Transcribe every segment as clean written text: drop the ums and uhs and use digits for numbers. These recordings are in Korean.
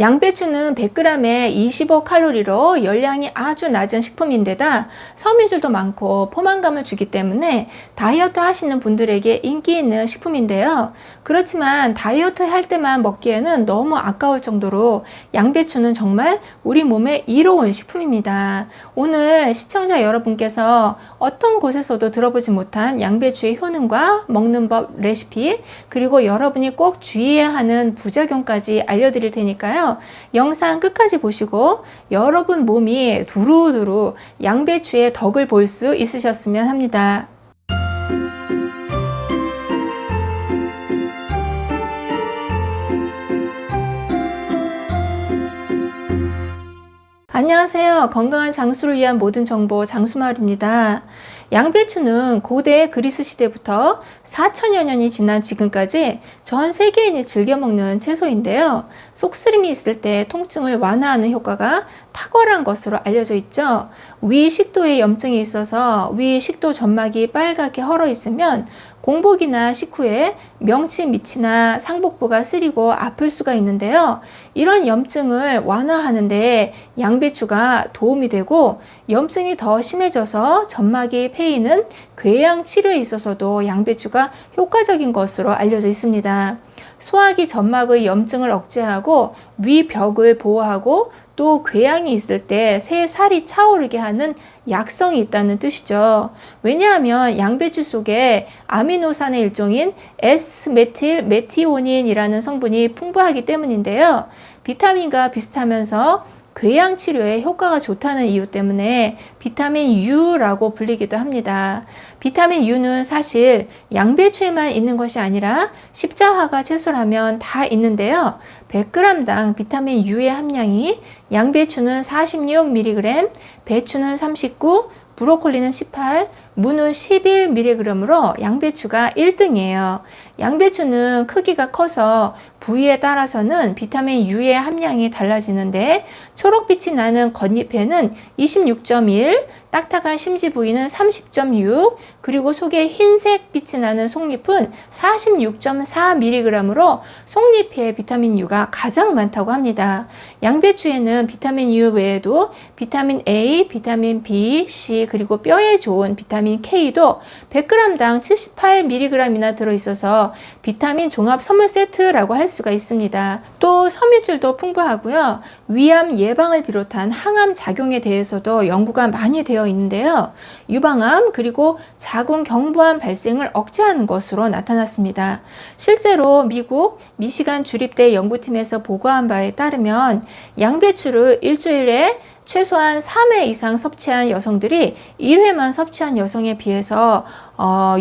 양배추는 100g에 25칼로리로 열량이 아주 낮은 식품인데다 섬유질도 많고 포만감을 주기 때문에 다이어트 하시는 분들에게 인기 있는 식품인데요. 그렇지만 다이어트 할 때만 먹기에는 너무 아까울 정도로 양배추는 정말 우리 몸에 이로운 식품입니다. 오늘 시청자 여러분께서 어떤 곳에서도 들어보지 못한 양배추의 효능과 먹는 법, 레시피, 그리고 여러분이 꼭 주의해야 하는 부작용까지 알려드릴 테니까요. 영상 끝까지 보시고 여러분 몸이 두루두루 양배추의 덕을 볼 수 있으셨으면 합니다. 안녕하세요. 건강한 장수를 위한 모든 정보 장수마을입니다. 양배추는 고대 그리스 시대부터 4000여 년이 지난 지금까지 전 세계인이 즐겨 먹는 채소인데요. 속쓰림이 있을 때 통증을 완화하는 효과가 탁월한 것으로 알려져 있죠. 위 식도에 염증이 있어서 위 식도 점막이 빨갛게 헐어 있으면 공복이나 식후에 명치 밑이나 상복부가 쓰리고 아플 수가 있는데요. 이런 염증을 완화하는데 양배추가 도움이 되고, 염증이 더 심해져서 점막이 패이는 궤양 치료에 있어서도 양배추가 효과적인 것으로 알려져 있습니다. 소화기 점막의 염증을 억제하고 위벽을 보호하고 또 궤양이 있을 때 새 살이 차오르게 하는 약성이 있다는 뜻이죠. 왜냐하면 양배추 속에 아미노산의 일종인 S-메틸 메티오닌이라는 성분이 풍부하기 때문인데요. 비타민과 비슷하면서 궤양 치료에 효과가 좋다는 이유 때문에 비타민 U라고 불리기도 합니다. 비타민 U는 사실 양배추에만 있는 것이 아니라 십자화과 채소라면 다 있는데요. 100g당 비타민 U의 함량이 양배추는 46mg, 배추는 39, 브로콜리는 18, 무는 11mg으로 양배추가 1등이에요. 양배추는 크기가 커서 부위에 따라서는 비타민 U의 함량이 달라지는데, 초록빛이 나는 겉잎에는 26.1, 딱딱한 심지 부위는 30.6, 그리고 속에 흰색 빛이 나는 속잎은 46.4mg으로 속잎에 비타민 U가 가장 많다고 합니다. 양배추에는 비타민 U 외에도 비타민 A, 비타민 B, C, 그리고 뼈에 좋은 비타민 K도 100g당 78mg이나 들어있어서 비타민 종합 선물 세트라고 할 수가 있습니다. 또 섬유질도 풍부하고요. 위암 예방을 비롯한 항암 작용에 대해서도 연구가 많이 되어 있는데요. 유방암 그리고 자궁 경부암 발생을 억제하는 것으로 나타났습니다. 실제로 미국 미시간 주립대 연구팀에서 보고한 바에 따르면 양배추를 일주일에 최소한 3회 이상 섭취한 여성들이 1회만 섭취한 여성에 비해서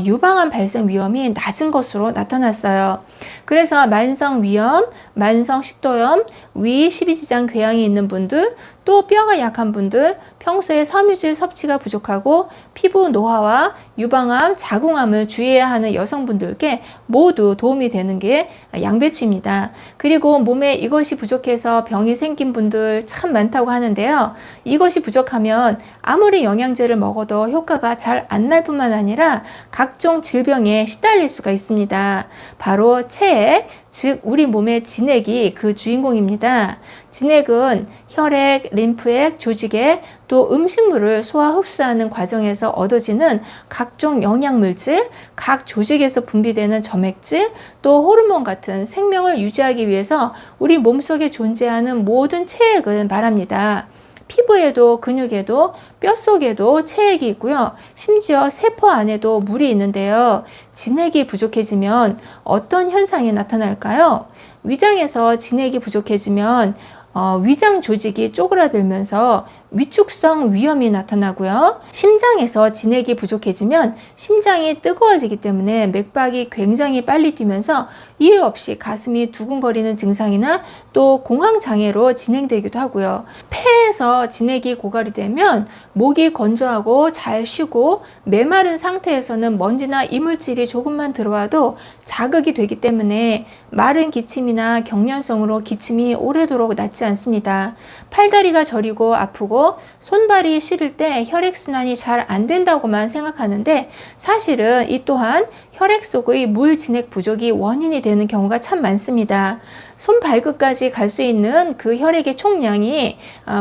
유방암 발생 위험이 낮은 것으로 나타났어요. 그래서 만성위염, 만성식도염, 위, 십이지장 궤양이 있는 분들, 또 뼈가 약한 분들, 평소에 섬유질 섭취가 부족하고 피부 노화와 유방암, 자궁암을 주의해야 하는 여성분들께 모두 도움이 되는 게 양배추입니다. 그리고 몸에 이것이 부족해서 병이 생긴 분들 참 많다고 하는데요. 이것이 부족하면 아무리 영양제를 먹어도 효과가 잘 안 날 뿐만 아니라 각종 질병에 시달릴 수가 있습니다. 바로 체액, 즉 우리 몸의 진액이 그 주인공입니다. 진액은 혈액, 림프액, 조직액, 또 음식물을 소화 흡수하는 과정에서 얻어지는 각종 영양물질, 각 조직에서 분비되는 점액질, 또 호르몬 같은 생명을 유지하기 위해서 우리 몸속에 존재하는 모든 체액을 말합니다. 피부에도 근육에도 뼛속에도 체액이 있고요. 심지어 세포 안에도 물이 있는데요. 진액이 부족해지면 어떤 현상이 나타날까요? 위장에서 진액이 부족해지면 위장 조직이 쪼그라들면서 위축성 위염이 나타나고요. 심장에서 진액이 부족해지면 심장이 뜨거워지기 때문에 맥박이 굉장히 빨리 뛰면서 이유 없이 가슴이 두근거리는 증상이나 또 공황장애로 진행되기도 하고요. 폐에서 진액이 고갈이 되면 목이 건조하고 잘 쉬고 메마른 상태에서는 먼지나 이물질이 조금만 들어와도 자극이 되기 때문에 마른 기침이나 경련성으로 기침이 오래도록 낫지 않습니다. 팔다리가 저리고 아프고 손발이 시릴 때 혈액순환이 잘 안 된다고만 생각하는데 사실은 이 또한 혈액 속의 물 진액 부족이 원인이 되는 경우가 참 많습니다. 손 발끝까지 갈 수 있는 그 혈액의 총량이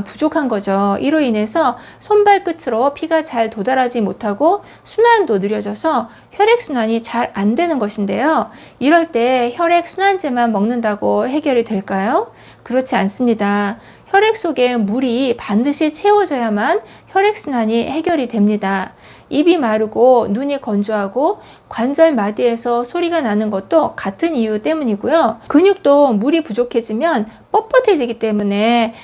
부족한 거죠. 이로 인해서 손발 끝으로 피가 잘 도달하지 못하고 순환도 느려져서 혈액순환이 잘 안 되는 것인데요. 이럴 때 혈액순환제만 먹는다고 해결이 될까요? 그렇지 않습니다. 혈액 속에 물이 반드시 채워져야만 혈액순환이 해결이 됩니다. 입이 마르고 눈이 건조하고 관절 마디에서 소리가 나는 것도 같은 이유 때문이고요. 근육도 물이 부족해지면 뻣뻣해지기 때문에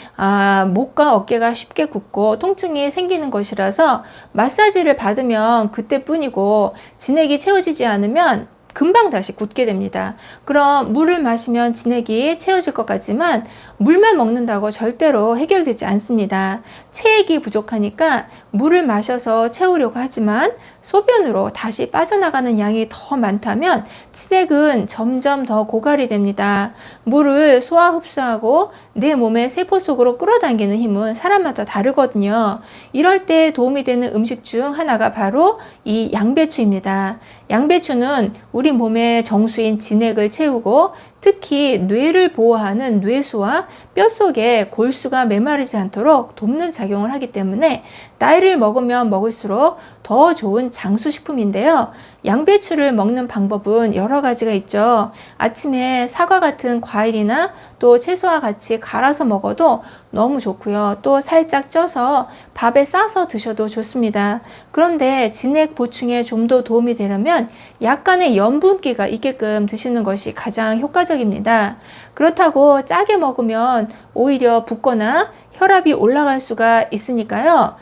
목과 어깨가 쉽게 굽고 통증이 생기는 것이라서 마사지를 받으면 그때뿐이고 진액이 채워지지 않으면 금방 다시 굳게 됩니다. 그럼 물을 마시면 진액이 채워질 것 같지만 물만 먹는다고 절대로 해결되지 않습니다. 체액이 부족하니까 물을 마셔서 채우려고 하지만 소변으로 다시 빠져나가는 양이 더 많다면 진액은 점점 더 고갈이 됩니다. 물을 소화 흡수하고 내 몸의 세포 속으로 끌어당기는 힘은 사람마다 다르거든요. 이럴 때 도움이 되는 음식 중 하나가 바로 이 양배추입니다. 양배추는 우리 몸의 정수인 진액을 채우고 특히 뇌를 보호하는 뇌수와 뼛속에 골수가 메마르지 않도록 돕는 작용을 하기 때문에 나이를 먹으면 먹을수록 더 좋은 장수식품인데요. 양배추를 먹는 방법은 여러 가지가 있죠. 아침에 사과 같은 과일이나 또 채소와 같이 갈아서 먹어도 너무 좋고요. 또 살짝 쪄서 밥에 싸서 드셔도 좋습니다. 그런데 진액 보충에 좀 더 도움이 되려면 약간의 염분기가 있게끔 드시는 것이 가장 효과적입니다. 그렇다고 짜게 먹으면 오히려 붓거나 혈압이 올라갈 수가 있으니까요.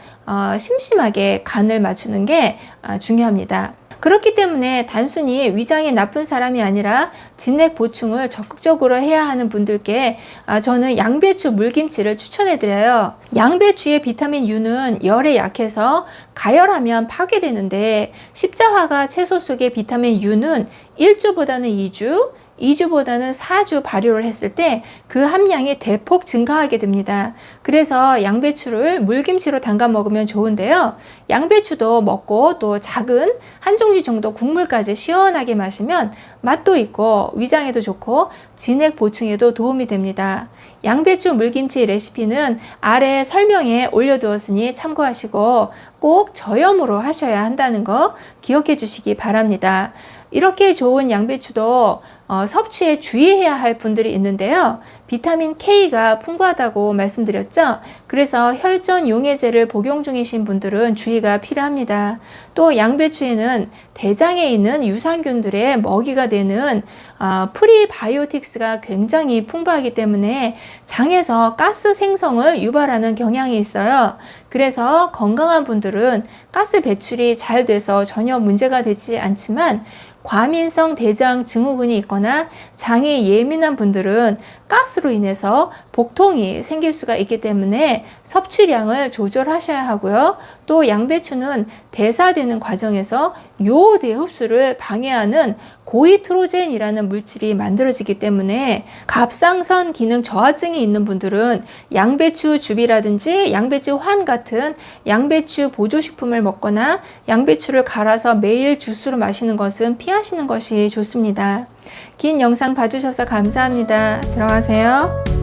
심심하게 간을 맞추는 게 중요합니다. 그렇기 때문에 단순히 위장이 나쁜 사람이 아니라 진액 보충을 적극적으로 해야 하는 분들께 저는 양배추 물김치를 추천해 드려요. 양배추의 비타민 U는 열에 약해서 가열하면 파괴되는데 십자화가 채소 속의 비타민 U는 1주보다는 2주, 2주보다는 4주 발효를 했을 때 그 함량이 대폭 증가하게 됩니다. 그래서 양배추를 물김치로 담가 먹으면 좋은데요. 양배추도 먹고 또 작은 한 종지 정도 국물까지 시원하게 마시면 맛도 있고 위장에도 좋고 진액 보충에도 도움이 됩니다. 양배추 물김치 레시피는 아래 설명에 올려두었으니 참고하시고 꼭 저염으로 하셔야 한다는 거 기억해 주시기 바랍니다. 이렇게 좋은 양배추도 섭취에 주의해야 할 분들이 있는데요. 비타민 K가 풍부하다고 말씀드렸죠. 그래서 혈전 용해제를 복용 중이신 분들은 주의가 필요합니다. 또 양배추에는 대장에 있는 유산균들의 먹이가 되는 프리바이오틱스가 굉장히 풍부하기 때문에 장에서 가스 생성을 유발하는 경향이 있어요. 그래서 건강한 분들은 가스 배출이 잘 돼서 전혀 문제가 되지 않지만 과민성 대장 증후군이 있거나 장이 예민한 분들은 가스로 인해서 복통이 생길 수가 있기 때문에 섭취량을 조절하셔야 하고요. 또 양배추는 대사되는 과정에서 요오드의 흡수를 방해하는 고이트로젠이라는 물질이 만들어지기 때문에 갑상선 기능 저하증이 있는 분들은 양배추 즙이라든지 양배추 환 같은 양배추 보조식품을 먹거나 양배추를 갈아서 매일 주스로 마시는 것은 피하시는 것이 좋습니다. 긴 영상 봐주셔서 감사합니다. 들어가세요.